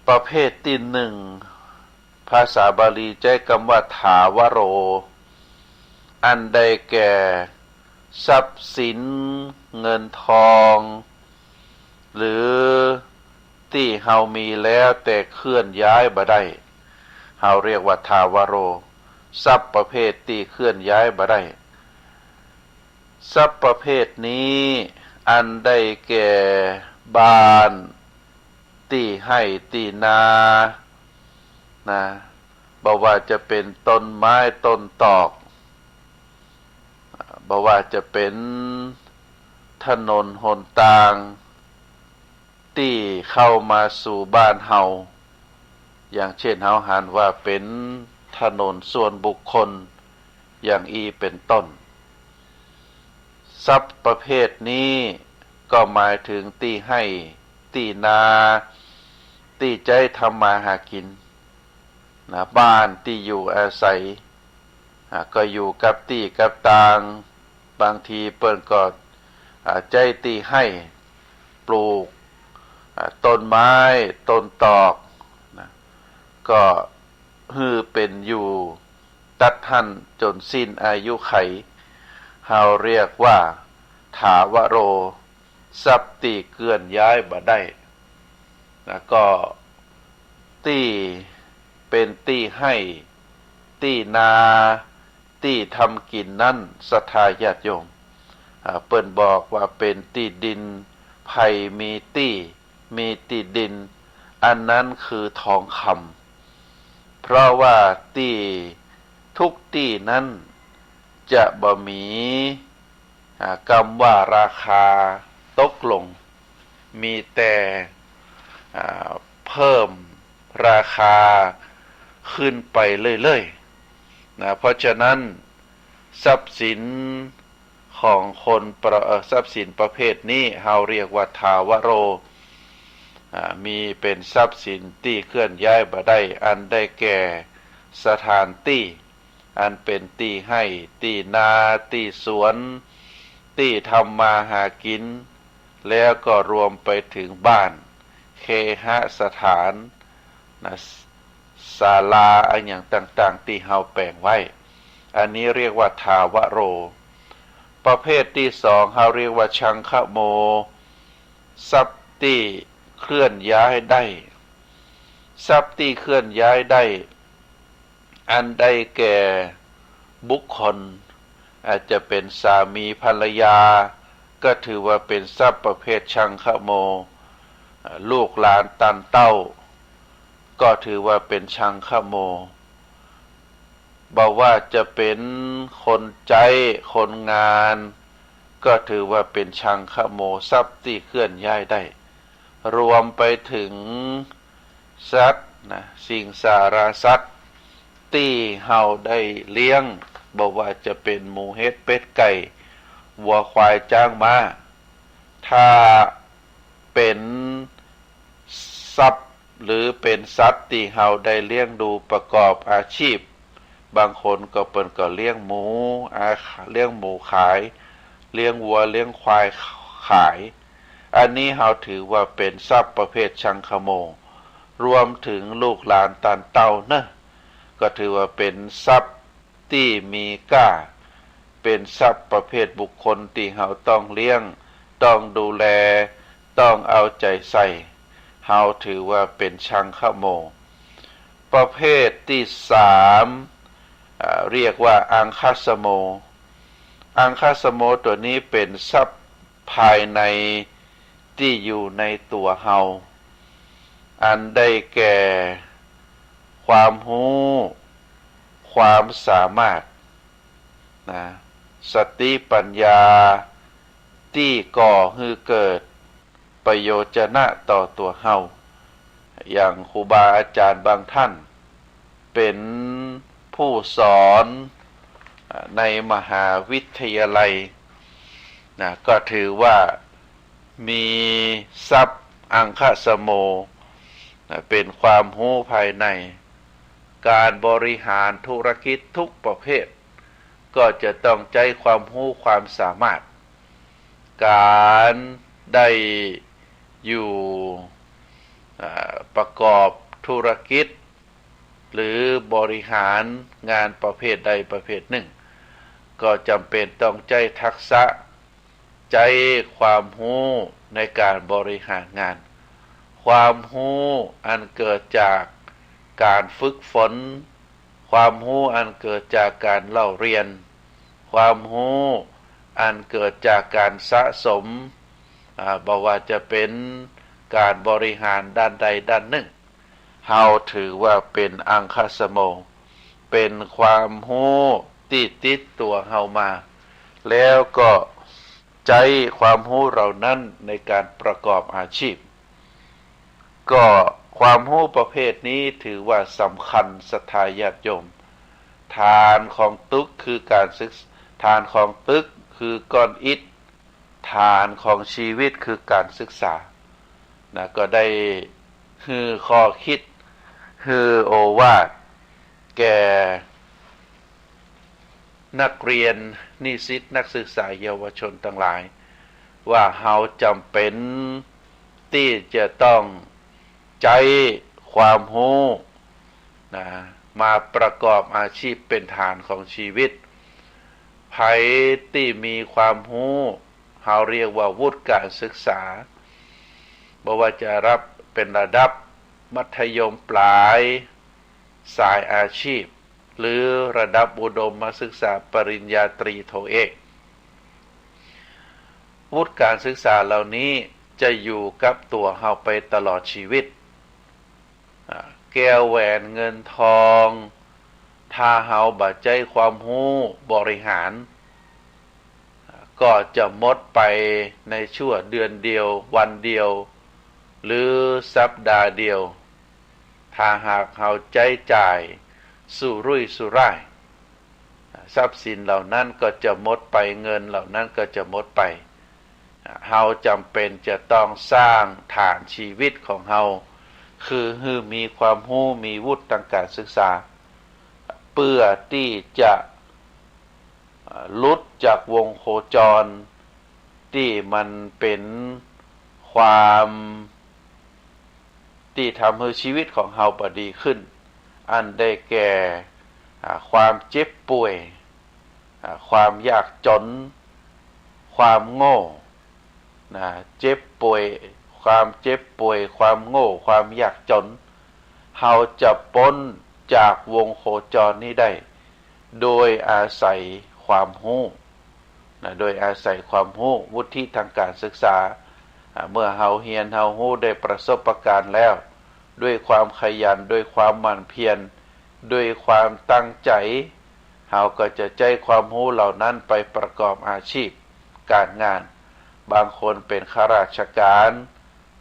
ประเภทที่1ภาษาบาลีใช้คำว่าถาวโรอันใดแก่ทรัพย์สินเงินทองหรือที่เฮามีแล้วแต่เคลื่อนย้ายบ่ได้เฮาเรียกว่าถาวโรทรัพย์ประเภทที่เคลื่อนย้ายบ่ได้ทรัพย์ประเภทนี้อันได้แก่บ้านที่ให้ที่นาบ่ว่าจะเป็นต้นไม้ต้นตอกบ่ว่าจะเป็นถนนหนทางที่เข้ามาสู่บ้านเฮาอย่างเช่นเฮาหันว่าเป็นถนนส่วนบุคคลอย่างเป็นต้นทรัพย์ประเภทนี้ก็หมายถึงที่ให้ที่นาที่ใจทำมาหากินบ้านที่อยู่อาศัยก็อยู่กับที่กับตางบางทีเปิ้นก็ใจที่ให้ปลูกต้นไม้ต้นตอกก็ฮือเป็นอยู่ตัดหันจนสิ้นอายุไขเฮาเรียกว่าถาวโรทรัพย์ที่เคลื่อนย้ายบ่ได้ก็ที่เป็นที่ให้ที่นาที่ทำกินนั่นศรัทธาญาติโยมเปิ้นบอกว่าเป็นที่ดินไผ่มีที่ดินอันนั้นคือทองคำเพราะว่าที่ทุกที่นั้นจะบ่มีคำว่าราคาตกลงมีแต่เพิ่มราคาขึ้นไปเรื่อยๆเพราะฉะนั้นทรัพย์สินของคนทรัพย์สินประเภทนี้เฮาเรียกว่าถาวโรมีเป็นทรัพย์สินที่เคลื่อนย้ายบ่ได้อันได้แก่สถานที่อันเป็นที่ให้ที่นาที่สวนที่ทำมาหากินแล้วก็รวมไปถึงบ้านเคหสถานศาลาอันอย่างต่างๆที่เฮาแปลงไว้อันนี้เรียกว่าถาวโรประเภทที่2เฮาเรียกว่าชังคโมทรัพย์ที่เคลื่อนย้ายได้ทรัพย์ที่เคลื่อนย้ายได้อันได้แก่บุคคลอาจจะเป็นสามีภรรยาก็ถือว่าเป็นทรัพย์ประเภทชังคโมลูกหลานตันเต้าก็ถือว่าเป็นชังคโมบอกว่าจะเป็นคนใจคนงาน ก็ถือว่าเป็นชังคโมทรัพย์ที่เคลื่อนย้ายได้รวมไปถึงสัตว์นะสิ่งสาราสัตว์ที่เฮาได้เลี้ยงบอกว่าจะเป็นหมูเห็ดเป็ดไก่วัวควายจ้างม้าถ้าเป็นทรัพย์หรือเป็นสัตว์ที่เฮาได้เลี้ยงดูประกอบอาชีพบางคนก็เปิ้นก็เลี้ยงหมูเลี้ยงหมูขายเลี้ยงวัวเลี้ยงควายขายอันนี้เฮาถือว่าเป็นทรัพย์ประเภทชังคโมรวมถึงลูกหลานตานเต้านะก็ถือว่าเป็นทรัพย์ที่มีค่าเป็นทรัพย์ประเภทบุคคลที่เฮาต้องเลี้ยงต้องดูแลต้องเอาใจใส่เฮาถือว่าเป็นชังคโมประเภทที่สามเรียกว่าอังคสโมอังคสโมตัวนี้เป็นทรัพย์ภายในที่อยู่ในตัวเฮาอันได้แก่ความรู้ความสามารถนะสติปัญญาที่ก่อให้เกิดประโยชนะต่อตัวเฮาอย่างครูบาอาจารย์บางท่านเป็นผู้สอนในมหาวิทยาลัยนะก็ถือว่ามีทรัพย์อังคสโมนะเป็นความรู้ภายในการบริหารธุรกิจทุกประเภทก็จะต้องใช้ความรู้ความสามารถการได้อยู่ประกอบธุรกิจหรือบริหารงานประเภทใดประเภทหนึ่งก็จำเป็นต้องใช้ทักษะใช้ความรู้ในการบริหารงานความรู้อันเกิดจากการฝึกฝนความรู้อันเกิดจากการเล่าเรียนความรู้อันเกิดจากการสะสมบอกว่าจะเป็นการบริหารด้านใดด้านหนึ่งเฮาถือว่าเป็นอังคสโมเป็นความรู้ที่ติดตัวเฮามาแล้วก็ใช้ความรู้เหล่านั้นในการประกอบอาชีพก็ความรู้ประเภทนี้ถือว่าสำคัญศรัทธาญาติโยมฐานของตึกคือการศึกษาฐานของตึกคือก้อนอิฐฐานของชีวิตคือการศึกษานะก็ได้ฮือข้อคิดฮือโอวาทแก่นักเรียนนิสิตนักศึกษาเยาวชนทั้งหลายว่าเฮาจำเป็นที่จะต้องใช้ความรู้นะมาประกอบอาชีพเป็นฐานของชีวิตไผที่มีความรู้เฮาเรียกว่าวุฒิการศึกษาบ่ว่าจะรับเป็นระดับมัธยมปลายสายอาชีพหรือระดับอุดมศึกษาปริญญาตรีโทเอกวุฒิการศึกษาเหล่านี้จะอยู่กับตัวเฮาไปตลอดชีวิตแก้วแหวนเงินทองถ้าเฮาบ่ใช้ความรู้บริหารก็จะหมดไปในชั่วเดือนเดียววันเดียวหรือสัปดาห์เดียวถ้าหากเฮาใช้จ่ายสุรุ่ยสุร่ายทรัพย์สินเหล่านั้นก็จะหมดไปเงินเหล่านั้นก็จะหมดไปเฮาจำเป็นจะต้องสร้างฐานชีวิตของเฮาคือมีความรู้มีวุฒิทางการศึกษาเพื่อที่จะหลุดจากวงโคจรที่มันเป็นความที่ทำให้ชีวิตของเฮาบ่ดีขึ้นอันได้แก่ความเจ็บป่วยความยากจนความโง่เจ็บป่วยความเจ็บป่วยความโง่ความยากจนเฮาจะพ้นจากวงโคจรนี้ได้โดยอาศัยความรู้โดยอาศัยความรู้วุฒิทางการศึกษาเมื่อเฮาเรียนเฮารู้ได้ประสบการณ์แล้วด้วยความขยันด้วยความหมั่นเพียรด้วยความตั้งใจเฮาก็จะใช้ความรู้เหล่านั้นไปประกอบอาชีพ การงานบางคนเป็นข้าราชการ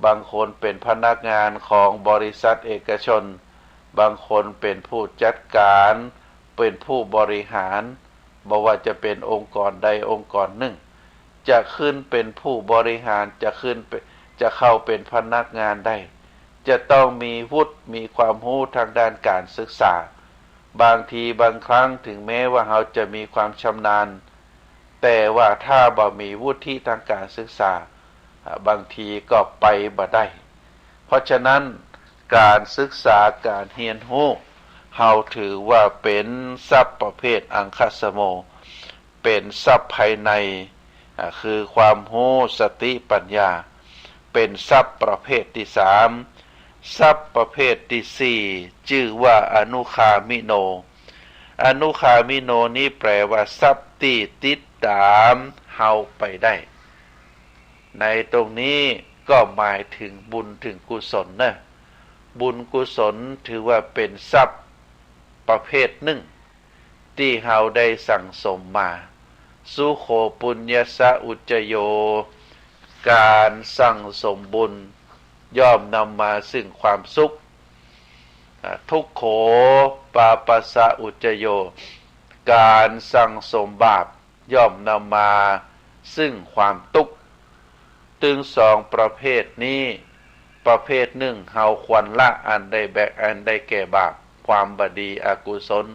บางคนเป็นพนักงานของบริษัทเอกชนบางคนเป็นผู้จัดการเป็นผู้บริหารบ่ว่าจะเป็นองค์กรใดองค์กรหนึ่งจะขึ้นเป็นผู้บริหารจะเข้าเป็นพนักงานได้จะต้องมีวุฒิมีความรู้ทางด้านการศึกษาบางทีบางครั้งถึงแม้ว่าเราจะมีความชำนาญแต่ว่าถ้าบ่มีวุฒิทางการศึกษาบางทีก็ไปบ่ได้เพราะฉะนั้นการศึกษาการเรียนรู้เราถือว่าเป็นทรัพย์ประเภทอังคสโมเป็นทรัพย์ภายในคือความรู้สติปัญญาเป็นทรัพย์ประเภทที่สามทรัพย์ประเภทที่สี่ชื่อว่าอนุคามิโนอนุคามิโนนี้แปลว่าทรัพย์ที่ติดตามเฮาไปได้ในตรงนี้ก็หมายถึงบุญถึงกุศลนะบุญกุศลถือว่าเป็นทรัพย์ประเภทหนึ่งที่เฮาได้สั่งสมมาสุโขปุญญสะอุจจโยการสั่งสมบุญย่อมนำมาซึ่งความสุขทุกโขปาปัสสะอุจจโยการสั่งสมบาปย่อมนำมาซึ่งความทุกข์ถึงสองประเภทนี้ประเภทหนึ่งเฮาควรละอันใดแบกอันใดแก่บาปความบดีอกุศล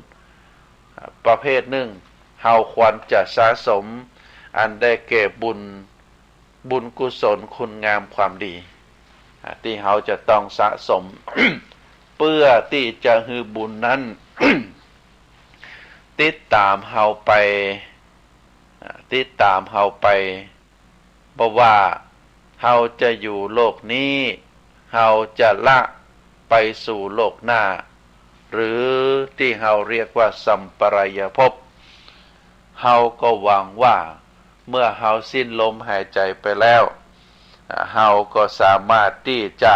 ประเภทหนึ่งเฮาควรจะสะสมอันได้แก่บุญกุศลคุณงามความดีที่เฮาจะต้องสะสม เพื่อที่จะให้บุญนั้น ติดตามเฮาไปเพราะว่าเฮาจะอยู่โลกนี้เฮาจะละไปสู่โลกหน้าหรือที่เฮาเรียกว่าสัมปรายภพเฮาก็หวังว่าเมื่อเฮาสิ้นลมหายใจไปแล้วเฮาก็สามารถที่จะ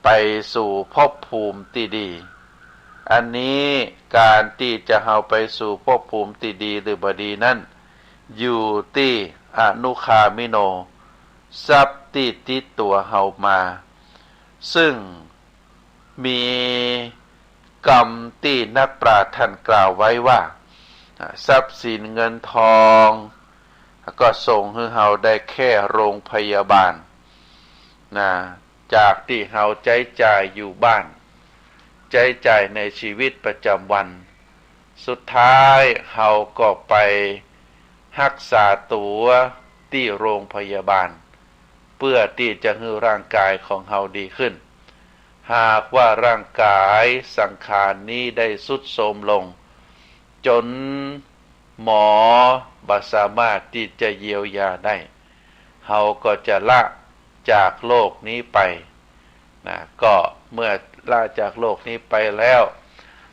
ไปสู่ภพภูมิที่ดีอันนี้การที่จะเฮาไปสู่ภพภูมิที่ดีหรือบดีนั้นอยู่ที่อนุคามิโนทรัพย์ที่ติดตัวเฮามาซึ่งมีกรรมที่นักปราชญ์ท่านกล่าวไว้ว่าทรัพย์สินเงินทองก็ส่งให้เฮาได้แค่โรงพยาบาลจากที่เฮาใช้จ่ายอยู่บ้านใช้จ่ายในชีวิตประจำวันสุดท้ายเฮาก็ไปรักษาตัวที่โรงพยาบาลเพื่อที่จะให้ร่างกายของเฮาดีขึ้นหากว่าร่างกายสังขารนี้ได้ทรุดโทรมลงจนหมอบ่สามารถที่จะเยียวยาได้เฮาก็จะละจากโลกนี้ไปก็เมื่อละจากโลกนี้ไปแล้ว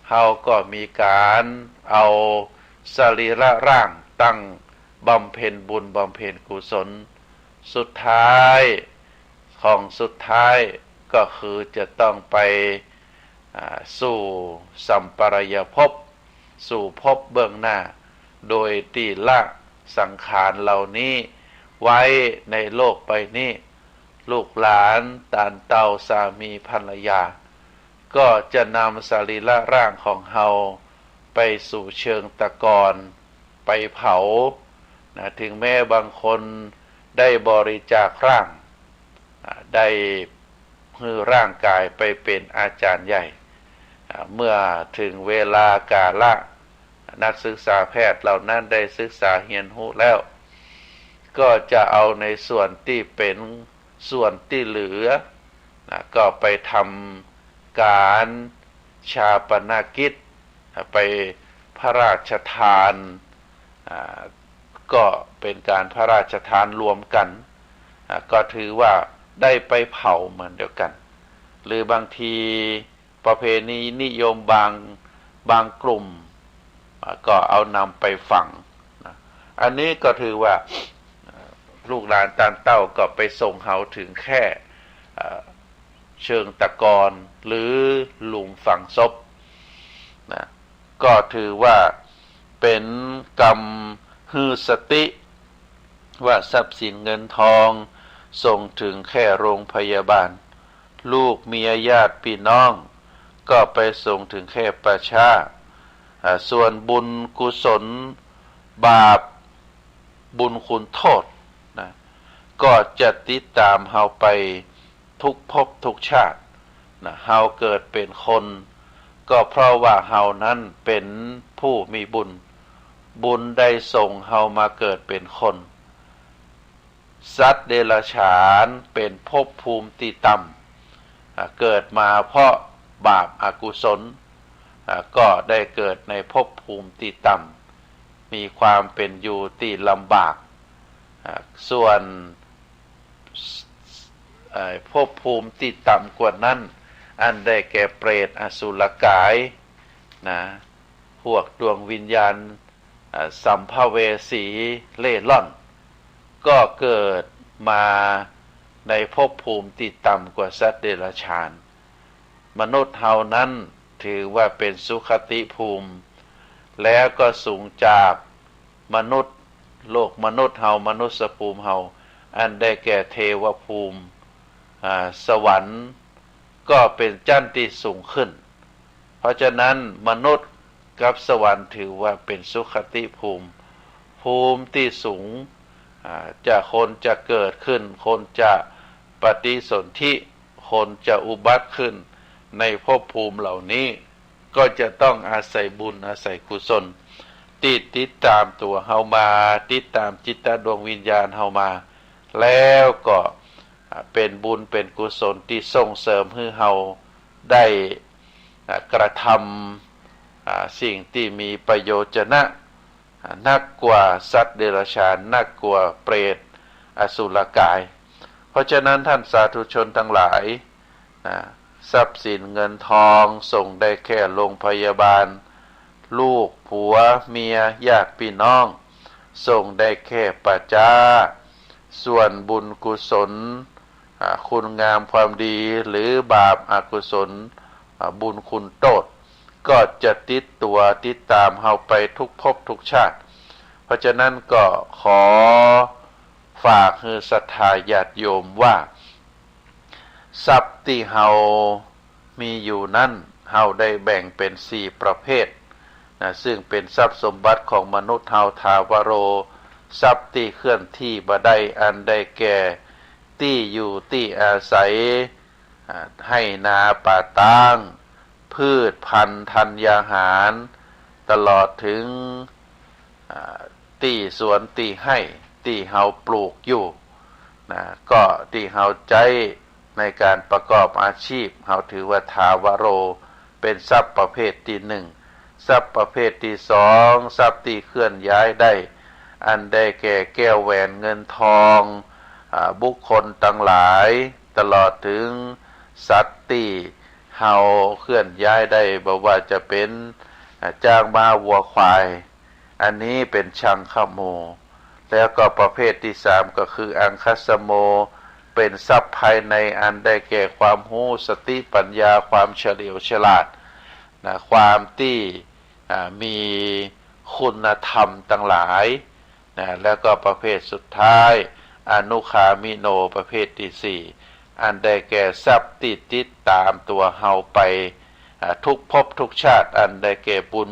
เฮาก็มีการเอาสรีระร่างตั้งบำเพ็ญบุญบำเพ็ญกุศลสุดท้ายก็คือจะต้องไปสู่สัมปรายภพสู่ภพเบื้องหน้าโดยที่ละสังขารเหล่านี้ไว้ในโลกใบนี้ลูกหลานตานเต้าสามีภรรยาก็จะนำสรีระร่างของเฮาไปสู่เชิงตะกอนไปเผาถึงแม้บางคนได้บริจาคร่างได้ให้ร่างกายไปเป็นอาจารย์ใหญ่เมื่อถึงเวลากาละนักศึกษาแพทย์เหล่านั้นได้ศึกษาเรียนรู้แล้วก็จะเอาในส่วนที่เป็นส่วนที่เหลือก็ไปทำการชาปนกิจไปพระราชทานก็เป็นการพระราชทานรวมกันก็ถือว่าได้ไปเผาเหมือนเดียวกันหรือบางทีประเพณีนิยมบางกลุ่มก็เอานำไปฝังอันนี้ก็ถือว่าลูกหลานตานเต้าก็ไปส่งเฮาถึงแค่เชิงตะกอนหรือหลุมฝังศพก็ถือว่าเป็นกรรมฮือสติ ว่าทรัพย์สินเงินทองส่งถึงแค่โรงพยาบาลลูกเมียญาติพี่น้องก็ไปส่งถึงแค่ประชาส่วนบุญกุศลบาปบุญคุณโทษนะก็จะติดตามเฮาไปทุกภพทุกชาตินะเฮาเกิดเป็นคนก็เพราะว่าเฮานั้นเป็นผู้มีบุญบุญได้ส่งเฮามาเกิดเป็นคนสัตว์เดรัจฉานเป็นภพภูมิที่ต่ำเกิดมาเพราะบาปอกุศลก็ได้เกิดในภพภูมิที่ต่ำมีความเป็นอยู่ที่ลำบากส่วนภพภูมิที่ต่ำกว่านั้นอันได้แก่เปรตอสุรกายนะพวกดวงวิญญาณสัมภเวสีเล่ร่อนก็เกิดมาในภพภูมิที่ต่ำกว่าสัตว์เดรัจฉานมนุษย์เฮานั้นถือว่าเป็นสุคติภูมิแล้วก็สูงจากมนุษย์โลกมนุษย์เฮามนุษย์ภูมิเฮาอันได้แก่เทวภูมิสวรรค์ก็เป็นชั้นที่สูงขึ้นเพราะฉะนั้นมนุษย์กับสวรรค์ถือว่าเป็นสุคติภูมิภูมิที่สูงจะคนจะเกิดขึ้นคนจะปฏิสนธิคนจะอุบัติขึ้นในภพภูมิเหล่านี้ก็จะต้องอาศัยบุญอาศัยกุศลติดตามตัวเฮามาติดตามจิตดวงวิญญาณเฮามาแล้วก็เป็นบุญเป็นกุศลที่ส่งเสริมให้เฮาได้กระทำสิ่งที่มีประโยชน์นะนักกว่าสัตว์เดรัจฉานนักกว่าเปรตอสุรกายเพราะฉะนั้นท่านสาธุชนทั้งหลายทรัพย์สินเงินทองส่งได้แค่โรงพยาบาลลูกผัวเมียญาติพี่น้องส่งได้แค่ปัจจาส่วนบุญกุศลคุณงามความดีหรือบาปอกุศลบุญคุณโทษก็จะติดตัวติดตามเฮาไปทุกภพทุกชาติเพราะฉะนั้นก็ขอฝากให้ศรัทธาญาติโยมว่าทรัพย์ที่เฮามีอยู่นั้นเฮาได้แบ่งเป็น4ประเภทซึ่งเป็นทรัพย์สมบัติของมนุษย์เฮาทาวโรทรัพย์ที่เคลื่อนที่บ่ได้อันได้แก่ที่อยู่ที่อาศัยให้นาป่าตางพืชพันธุ์ธัญญาหารตลอดถึงที่สวนที่ให้ที่เฮาปลูกอยู่ก็ที่เฮาใจในการประกอบอาชีพเฮาถือว่าทาวโรเป็นทรัพย์ประเภทที่1ทรัพย์ประเภทที่2ทรัพย์ที่เคลื่อนย้ายได้อันได้แก่แก้วแหวนเงินทองบุคคลต่างหลายตลอดถึงสัตว์ที่เฮาเคลื่อนย้ายได้บ่ว่าจะเป็นจ้างม้าวัวควายอันนี้เป็นชังคโมแล้วก็ประเภทที่3ก็คืออังคัสโมเป็นทรัพย์ภายในอันได้แก่ความรู้สติปัญญาความเฉลียวฉลาดความที่มีคุณธรรมต่างหลายแล้วก็ประเภทสุดท้ายอนุคามิโนประเภทที่4อันได้แก่ทรัพย์ติดตามตัวเฮาไปทุกภพทุกชาติอันได้แก่บุญ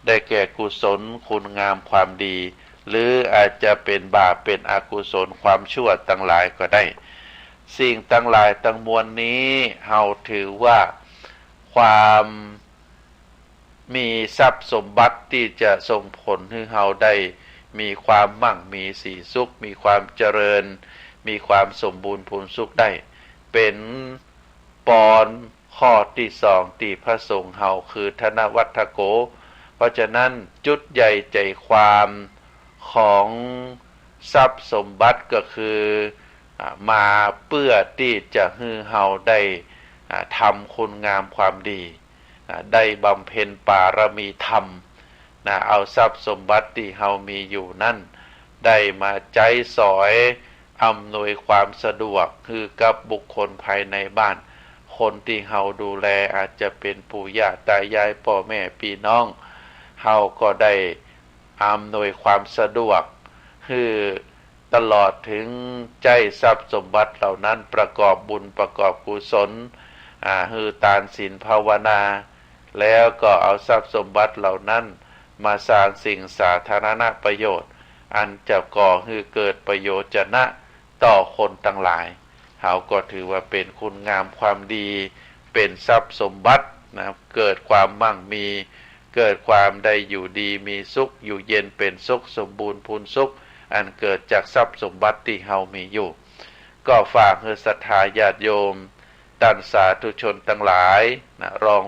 ได้แก่กุศลคุณงามความดีหรืออาจจะเป็นบาปเป็นอกุศลความชั่วต่างหลายก็ได้สิ่งต่างหลายทั้งมวลนี้เฮาถือว่าความมีทรัพย์สมบัติที่จะส่งผลให้เฮาได้มีความมั่งมีสีสุขมีความเจริญมีความสมบูรณ์พูนสุขได้เป็นปอนข้อที่2ที่พระสงฆ์เฮาคือธนวัฏโกเพราะฉะนั้นจุดใหญ่ใจความของทรัพย์สมบัติก็คือมาเพื่อที่จะให้เฮาได้ทำคุณงามความดีได้บำเพ็ญปารมีธรรมเอาทรัพย์สมบัติที่เฮามีอยู่นั่นได้มาใจสอยอำนวยความสะดวกคือกับบุคคลภายในบ้านคนที่เฮาดูแลอาจจะเป็นปู่ย่าตายายพ่อแม่พี่น้องเฮาก็ได้อำนวยความสะดวกคือ ตลอดถึงใจทรัพย์สมบัติเหล่านั้นประกอบบุญประกอบกุศลฮือทานศีลภาวนาแล้วก็เอาทรัพย์สมบัติเหล่านั้นมาสร้างสิ่งสาธารณประโยชน์อันจะก่อให้เกิดประโยชน์นะต่อคนทั้งหลายเขาก็ถือว่าเป็นคุณงามความดีเป็นทรัพย์สมบัตินะเกิดความมั่งมีเกิดความได้อยู่ดีมีสุขอยู่เย็นเป็นสุขสมบูรณ์พูนสุขอันเกิดจากทรัพย์สมบัติที่เฮามีอยู่ก็ฝากให้ศรัทธาญาติโยมท่านสาธุชนทั้งหลายนะลอง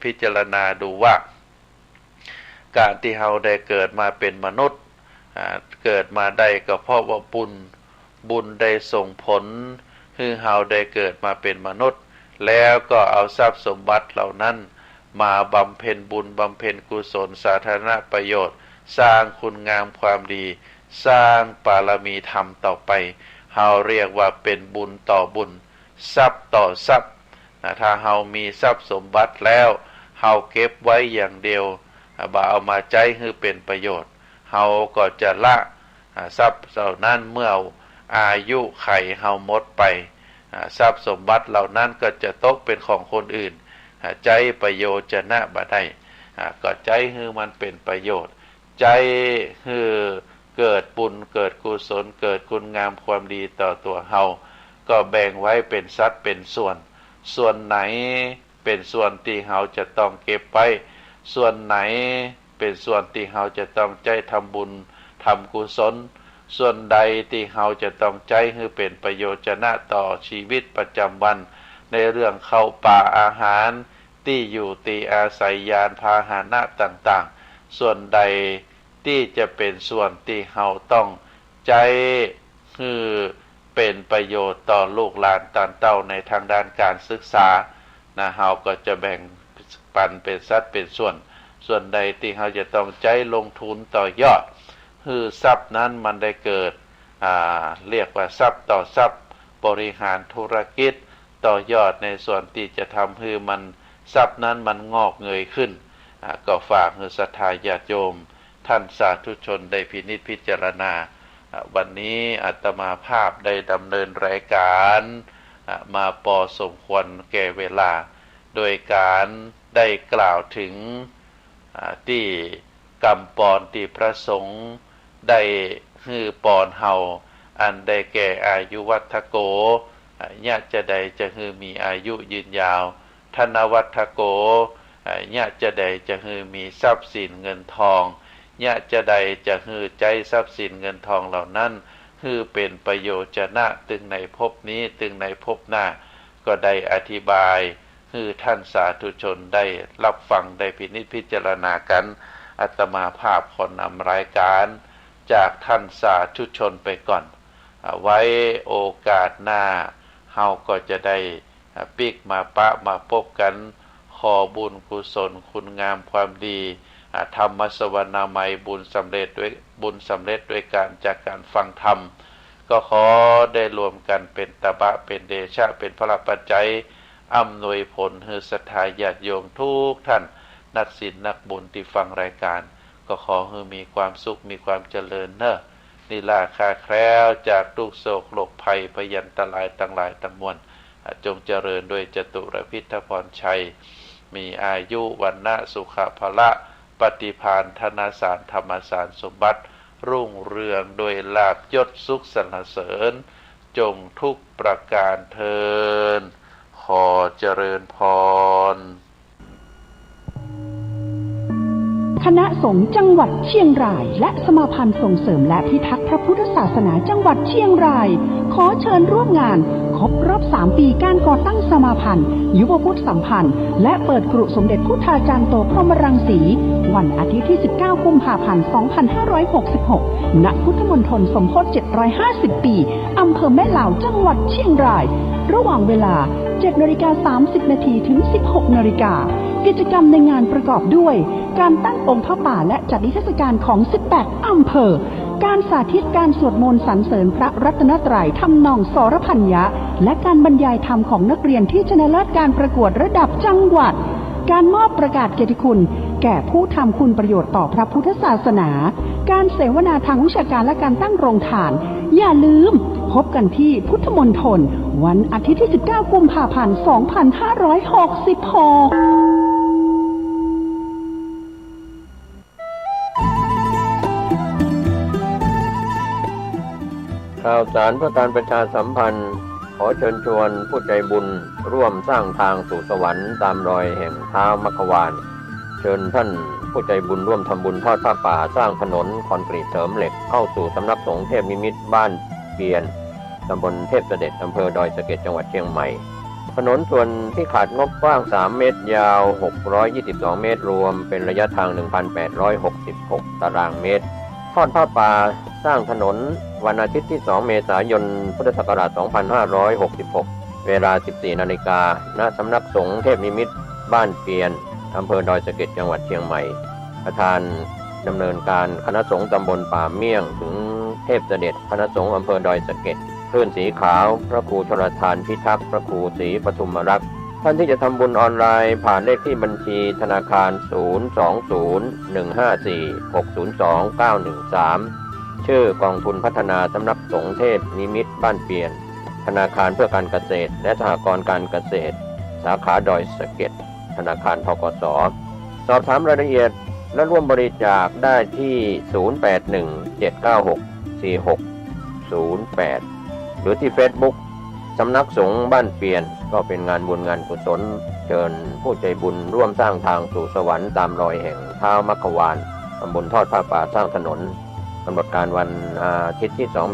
พิจารณาดูว่าการที่เฮาได้เกิดมาเป็นมนุษย์เกิดมาได้ก็เพราะว่าบุญได้ส่งผลให้เฮาได้เกิดมาเป็นมนุษย์แล้วก็เอาทรัพย์สมบัติเหล่านั้นมาบำเพ็ญบุญบำเพ็ญกุศลสาธารณประโยชน์สร้างคุณงามความดีสร้างบารมีธรรมต่อไปเฮาเรียกว่าเป็นบุญต่อบุญทรัพย์ต่อทรัพย์ถ้าเฮามีทรัพย์สมบัติแล้วเฮาเก็บไว้อย่างเดียวบ่เอามาใช้ให้เป็นประโยชน์เฮาก็จะละทรัพย์เหล่านั้นเมื่ออายุไขเฮาหมดไปทรัพย์สมบัติเหล่านั้นก็จะตกเป็นของคนอื่นใจประโยชน์จะน่าบ่ได้ก็ใจให้มันเป็นประโยชน์ใจให้เกิดบุญเกิดกุศลเกิดคุณงามความดีต่อตัวเฮาก็แบ่งไว้เป็นสัดเป็นส่วนไหนเป็นส่วนที่เฮาจะต้องเก็บไว้ส่วนไหนเป็นส่วนที่เฮาจะต้องใจทำบุญทำกุศลส่วนใดที่เฮาจะต้องใจให้เป็นประโยชน์นะต่อชีวิตประจำวันในเรื่องเข้าป่าอาหารที่อยู่ที่อาศัยยานพาหนะต่างๆส่วนใดที่จะเป็นส่วนที่เฮาต้องใจคือเป็นประโยชน์ต่อลูกหลานตานเต้าในทางด้านการศึกษานะเฮาก็จะแบ่งปันเป็นสัดเป็นส่วนใดที่เฮาจะต้องใจลงทุนต่อยอดคือทรัพย์นั้นมันได้เกิดเรียกว่าทรัพย์ต่อทรัพย์บริหารธุรกิจต่อยอดในส่วนที่จะทำให้มันทรัพย์นั้นมันงอกเงยขึ้นก็ฝากให้ศรัทธาญาติโยมท่านสาธุชนได้พินิจพิจารณาวันนี้อาตมาภาพได้ดำเนินรายการมาพอสมควรแก่เวลาโดยการได้กล่าวถึงที่กำปอนที่พระสงฆ์ได้ฮือปอนเฮาอันได้แก่อายุวัฏโกญาจะใดจะฮือมีอายุยืนยาวธนวัฏโกญาจะใดจะฮือมีทรัพย์สินเงินทองญาจะใดจะฮือใจทรัพย์สินเงินทองเหล่านั้นฮือเป็นประโยชน์นะตึงในภพนี้ตึงในภพหน้าก็ได้อธิบายฮือท่านสาธุชนได้รับฟังได้พินิจพิจารณากันอาตมาภาพขอนำรายการจากท่านสาธุชนไปก่อนไว้โอกาสหน้าเฮาก็จะได้ปิกมาปะมาพบกันขอบุญกุศลคุณงามความดีธรรมสวนามัยบุญสำเร็จด้วยการจากการฟังธรรมก็ขอได้รวมกันเป็นตบะเป็นเดชะเป็นพระปัจจัยอำนวยผลให้ศรัทธาญาติโยมทุกท่านนักศีลนักบุญที่ฟังรายการก็ขอให้มีความสุขมีความเจริญเนอะนิราคาแคล้วจากทุกโศกโรคภัยพยันตรายทั้งหลายทั้งมวลจงเจริญด้วยจตุรพิธพรชัยมีอายุวันนะสุขภละปฏิภาณธนาสารธรรมสารสมบัติรุ่งเรืองโดยลาภยศสุขสรรเสริญจงทุกประการเทินขอเจริญพร คณะสงฆ์จังหวัดเชียงรายและสมาพันธ์ส่งเสริมและพิทักษ์พระพุทธศาสนาจังหวัดเชียงรายขอเชิญร่วมงานครบรอบ3 ปีการก่อตั้งสมาพันธ์ยุวพุทธสัมพันธ์และเปิดกรุสมเด็จพุทธาจารย์โตพรหมรังสีวันอาทิตย์ที่19 กุมภาพันธ์ 2566 ณ พุทธมณฑลสมโภช750 ปีอำเภอแม่ลาวจังหวัดเชียงรายระหว่างเวลา 7:30 น. ถึง 16:00 น. กิจกรรมในงานประกอบด้วยการตั้งองค์พระป่าและจัดนิทรรศการของ18อำเภอการสาธิตการสวดมนต์สรรเสริญพระรัตนตรัยทำนองสรพัญญะและการบรรยายธรรมของนักเรียนที่ชนะเลิศการประกวดระดับจังหวัดการมอบประกาศเกียรติคุณ แก่ผู้ทำคุณประโยชน์ต่อพระพุทธศาสนาการเสวนาทางวิชาการและการตั้งโรงทานอย่าลืมพบกันที่พุทธมณฑลวันอาทิตย์ที่ 19 กุมภาพันธ์ 2566ข่าวสารเพื่อการประชาสัมพันธ์ขอเชิญชวนผู้ใจบุญร่วมสร้างทางสู่สวรรค์ตามรอยแห่งเท้ามัคควานเชิญท่านผู้ใจบุญร่วมทำบุญทอดผ้าป่าสร้างถนนคอนกรีตเสริมเหล็กเข้าสู่สำนักสงฆ์เทพนิมิตรบ้านเปียนตำบลเทพเสด็จอำเภอดอยสะเก็ดจังหวัดเชียงใหม่ถนนส่วนที่ขาดงบกว้าง3เมตรยาว622เมตรรวมเป็นระยะทาง 1,866 ตารางเมตรทอดผ้าป่าสร้างถนนวันอาทิตย์ที่ 2 เมษายน พุทธศักราช 2566 เวลา 14 นาฬิกาณสำนักสงฆ์เทพนิมิตรบ้านเปียนอำเภอดอยสะเก็ดจังหวัดเชียงใหม่ประธานดำเนินการคณะสงฆ์ตำบลป่าเมี่ยงถึงเทพเสด็จคณะสงฆ์อำเภอดอยสะเก็ดคลื่นสีขาวพระครูชลทานพิทักษ์พระครูศรีปทุมรักษ์ท่านที่จะทำบุญออนไลน์ผ่านเลขที่บัญชีธนาคาร 020-154-602-913 ชื่อกองทุนพัฒนาสำนักสงฆ์เทพนิมิตรบ้านเปียนธนาคารเพื่อการเกษตรและสหกรณ์การเกษตรสาขาดอยสะเก็ดธนาคารธกส.สอบถามรายละเอียดและร่วมบริจาคได้ที่ 0817964608 หรือที่ Facebook สำนักสงฆ์บ้านเปียนก็เป็นงานบุญงานกุศลเชิญผู้ใจบุญร่วมสร้างทางสู่สวรรค์ตามรอยแห่งเท้ามัคควานตำบลทอดผ้าป่าสร้างถนนกำหนดการวันอาทิตย์ที่ 2